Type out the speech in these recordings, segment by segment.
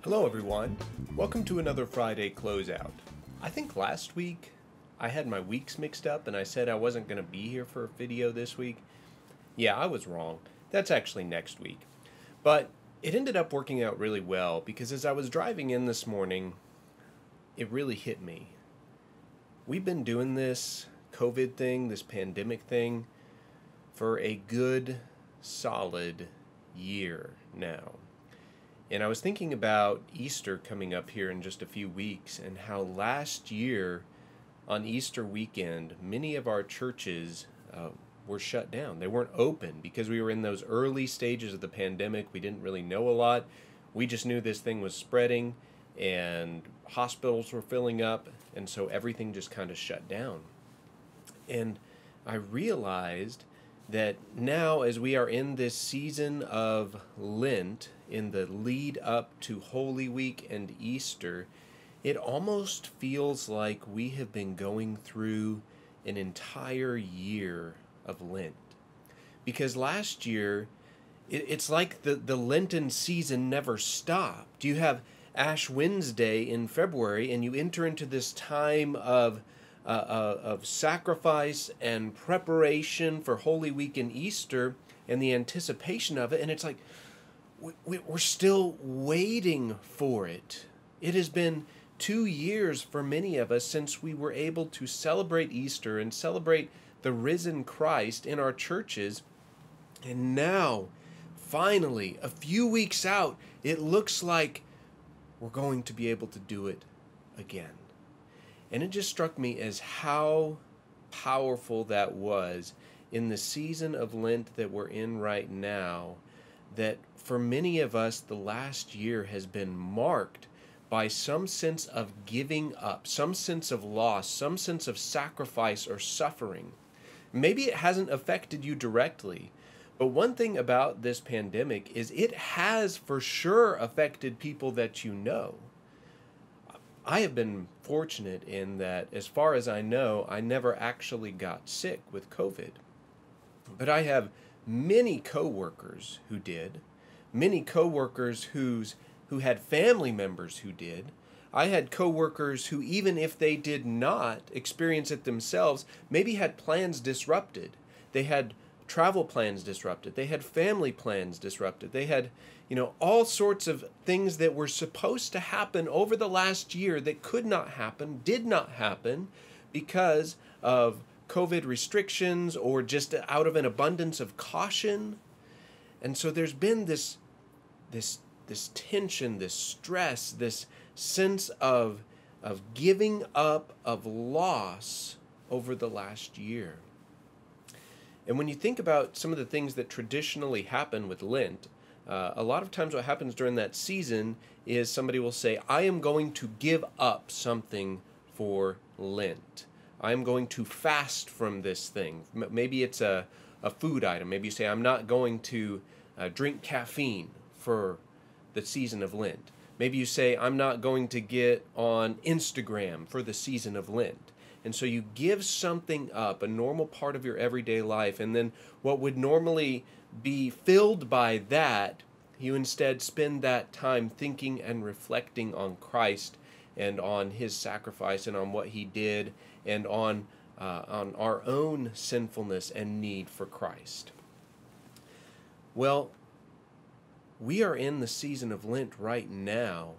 Hello everyone, welcome to another Friday Closeout. I think last week I had my weeks mixed up and I said I wasn't going to be here for a video this week. Yeah, I was wrong. That's actually next week. But it ended up working out really well because as I was driving in this morning, it really hit me. We've been doing this COVID thing, this pandemic thing, for a good, solid year now. And I was thinking about Easter coming up here in just a few weeks and how last year on Easter weekend, many of our churches were shut down. They weren't open because we were in those early stages of the pandemic. We didn't really know a lot. We just knew this thing was spreading and hospitals were filling up, and so everything just kind of shut down. And I realized that now as we are in this season of Lent, in the lead up to Holy Week and Easter, it almost feels like we have been going through an entire year of Lent. Because last year, it's like the Lenten season never stopped. You have Ash Wednesday in February, and you enter into this time of sacrifice and preparation for Holy Week and Easter and the anticipation of it, and it's like we're still waiting for it. It has been 2 years for many of us since we were able to celebrate Easter and celebrate the risen Christ in our churches, and now, finally, a few weeks out, it looks like we're going to be able to do it again. And it just struck me as how powerful that was in the season of Lent that we're in right now, that for many of us, the last year has been marked by some sense of giving up, some sense of loss, some sense of sacrifice or suffering. Maybe it hasn't affected you directly, but one thing about this pandemic is it has for sure affected people that you know. I have been fortunate in that, as far as I know, I never actually got sick with COVID. But I have many coworkers who did, many coworkers who had family members who did. I had coworkers who, even if they did not experience it themselves, maybe had plans disrupted. They had travel plans disrupted. They had family plans disrupted. They had, all sorts of things that were supposed to happen over the last year that could not happen, did not happen because of COVID restrictions or just out of an abundance of caution. And so there's been this tension, this stress, this sense of giving up, of loss over the last year. And when you think about some of the things that traditionally happen with Lent, a lot of times what happens during that season is somebody will say, I am going to give up something for Lent. I am going to fast from this thing. Maybe it's a food item. Maybe you say, I'm not going to drink caffeine for the season of Lent. Maybe you say, I'm not going to get on Instagram for the season of Lent. And so you give something up, a normal part of your everyday life, and then what would normally be filled by that, you instead spend that time thinking and reflecting on Christ and on his sacrifice and on what he did and on our own sinfulness and need for Christ. Well, we are in the season of Lent right now,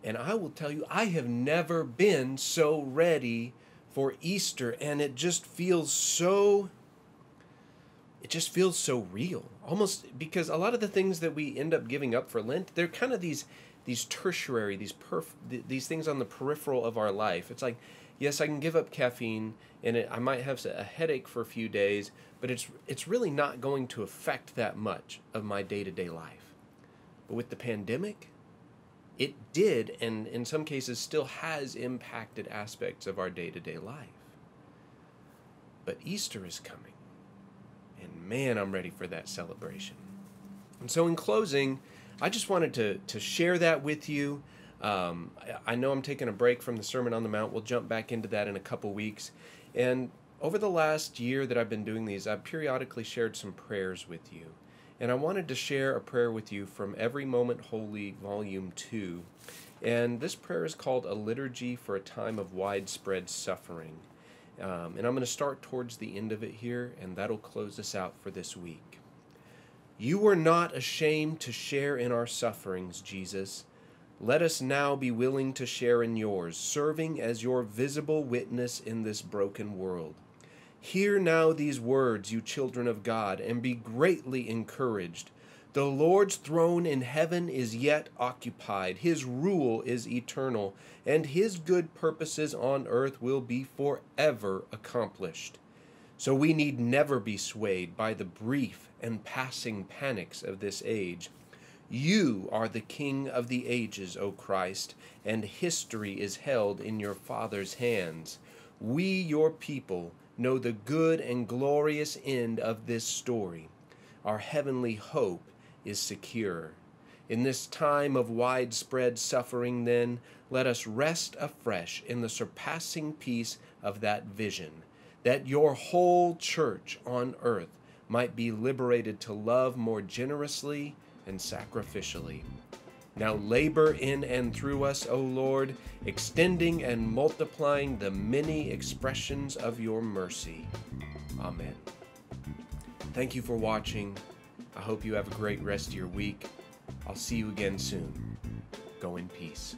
and I will tell you, I have never been so ready for Easter, and it just feels so real, almost, because a lot of the things that we end up giving up for Lent, they're kind of these tertiary, these things on the peripheral of our life. It's like, yes, I can give up caffeine, and I might have a headache for a few days, but it's really not going to affect that much of my day-to-day life. But with the pandemic, it did, and in some cases still has impacted aspects of our day-to-day life. But Easter is coming. And man, I'm ready for that celebration. And so in closing, I just wanted to share that with you. I know I'm taking a break from the Sermon on the Mount. We'll jump back into that in a couple weeks. And over the last year that I've been doing these, I've periodically shared some prayers with you. And I wanted to share a prayer with you from Every Moment Holy, Volume 2. And this prayer is called A Liturgy for a Time of Widespread Suffering. And I'm going to start towards the end of it here, and that'll close us out for this week. You were not ashamed to share in our sufferings, Jesus. Let us now be willing to share in yours, serving as your visible witness in this broken world. Hear now these words, you children of God, and be greatly encouraged. The Lord's throne in heaven is yet occupied. His rule is eternal, and his good purposes on earth will be forever accomplished. So we need never be swayed by the brief and passing panics of this age. You are the King of the ages, O Christ, and history is held in your Father's hands. We, your people, know the good and glorious end of this story. Our heavenly hope is secure. In this time of widespread suffering, then, let us rest afresh in the surpassing peace of that vision, that your whole church on earth might be liberated to love more generously and sacrificially. Now labor in and through us, O Lord, extending and multiplying the many expressions of your mercy. Amen. Thank you for watching. I hope you have a great rest of your week. I'll see you again soon. Go in peace.